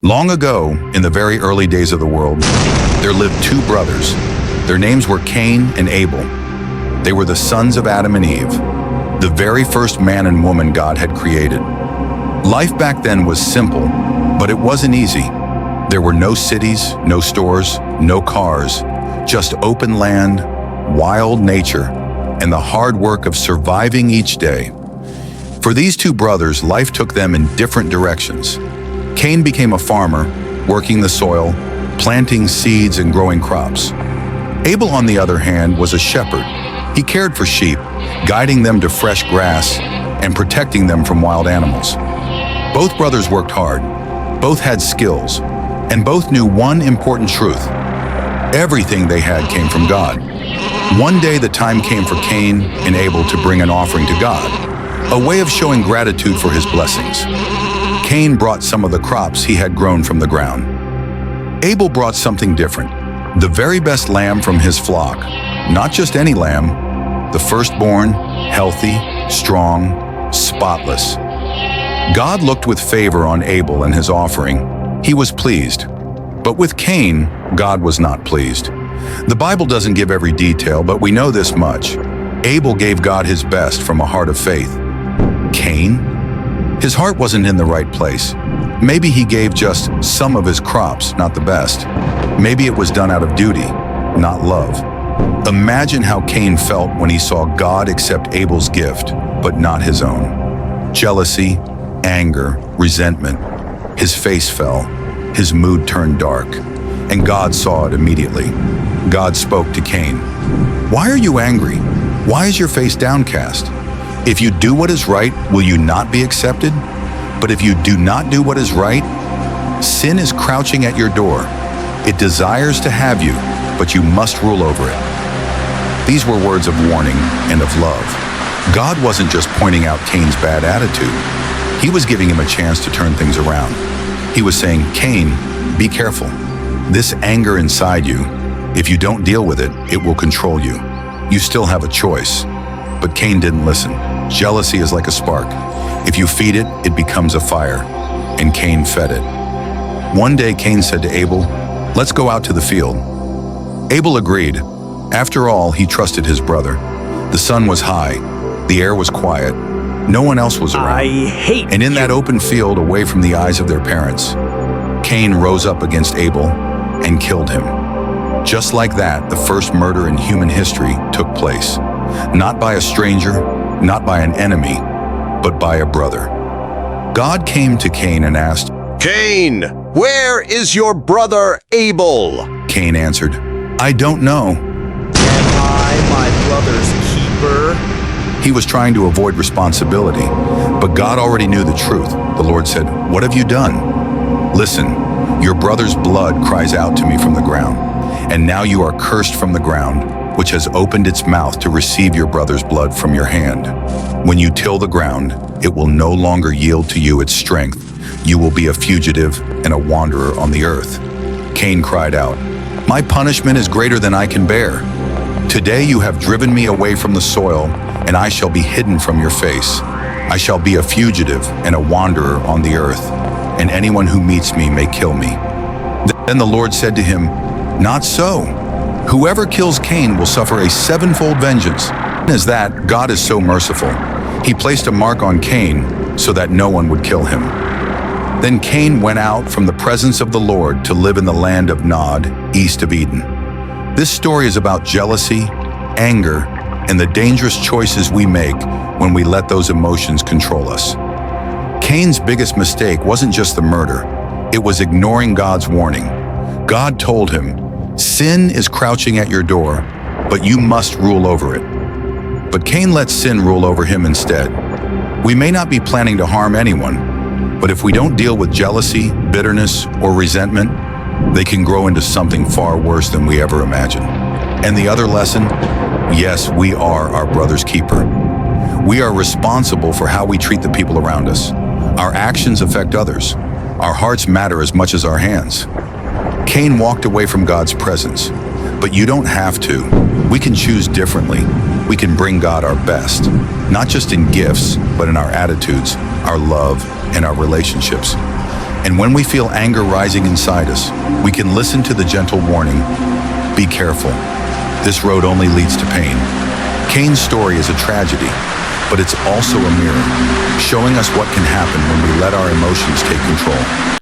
Long ago, in the very early days of the world, there lived two brothers. Their names were Cain and Abel. They were the sons of Adam and Eve, the very first man and woman God had created. Life back then was simple, but it wasn't easy. There were no cities, no stores, no cars, just open land, wild nature, and the hard work of surviving each day. For these two brothers, life took them in different directions. Cain became a farmer, working the soil, planting seeds and growing crops. Abel, on the other hand, was a shepherd. He cared for sheep, guiding them to fresh grass and protecting them from wild animals. Both brothers worked hard, both had skills, and both knew one important truth. Everything they had came from God. One day the time came for Cain and Abel to bring an offering to God, a way of showing gratitude for his blessings. Cain brought some of the crops he had grown from the ground. Abel brought something different, the very best lamb from his flock. Not just any lamb, the firstborn, healthy, strong, spotless. God looked with favor on Abel and his offering. He was pleased. But with Cain, God was not pleased. The Bible doesn't give every detail, but we know this much. Abel gave God his best from a heart of faith. Cain? His heart wasn't in the right place. Maybe he gave just some of his crops, not the best. Maybe it was done out of duty, not love. Imagine how Cain felt when he saw God accept Abel's gift, but not his own. Jealousy, anger, resentment. His face fell. His mood turned dark. And God saw it immediately. God spoke to Cain. "Why are you angry? Why is your face downcast? If you do what is right, will you not be accepted? But if you do not do what is right, sin is crouching at your door. It desires to have you, but you must rule over it." These were words of warning and of love. God wasn't just pointing out Cain's bad attitude. He was giving him a chance to turn things around. He was saying, "Cain, be careful. This anger inside you, if you don't deal with it, it will control you. You still have a choice." But Cain didn't listen. Jealousy is like a spark. If you feed it, it becomes a fire. And Cain fed it. One day Cain said to Abel, "Let's go out to the field." Abel agreed. After all, he trusted his brother. The sun was high. The air was quiet. No one else was around. And in that open field, away from the eyes of their parents, Cain rose up against Abel and killed him. Just like that, the first murder in human history took place. Not by a stranger, not by an enemy, but by a brother. God came to Cain and asked, "Cain, where is your brother Abel?" Cain answered, "I don't know." "Am I my brother's keeper?" He was trying to avoid responsibility, but God already knew the truth. The Lord said, "What have you done? Listen, your brother's blood cries out to me from the ground, and now you are cursed from the ground, which has opened its mouth to receive your brother's blood from your hand. When you till the ground, it will no longer yield to you its strength. You will be a fugitive and a wanderer on the earth." Cain cried out, "My punishment is greater than I can bear. Today you have driven me away from the soil, and I shall be hidden from your face. I shall be a fugitive and a wanderer on the earth, and anyone who meets me may kill me." Then the Lord said to him, "Not so. Whoever kills Cain will suffer a sevenfold vengeance." As that, God is so merciful. He placed a mark on Cain so that no one would kill him. Then Cain went out from the presence of the Lord to live in the land of Nod, east of Eden. This story is about jealousy, anger, and the dangerous choices we make when we let those emotions control us. Cain's biggest mistake wasn't just the murder, it was ignoring God's warning. God told him, "Sin is crouching at your door, but you must rule over it." But Cain let sin rule over him instead. We may not be planning to harm anyone, but if we don't deal with jealousy, bitterness, or resentment, they can grow into something far worse than we ever imagined. And the other lesson? Yes, we are our brother's keeper. We are responsible for how we treat the people around us. Our actions affect others. Our hearts matter as much as our hands. Cain walked away from God's presence, but you don't have to. We can choose differently. We can bring God our best, not just in gifts, but in our attitudes, our love, and our relationships. And when we feel anger rising inside us, we can listen to the gentle warning, be careful. This road only leads to pain. Cain's story is a tragedy, but it's also a mirror, showing us what can happen when we let our emotions take control.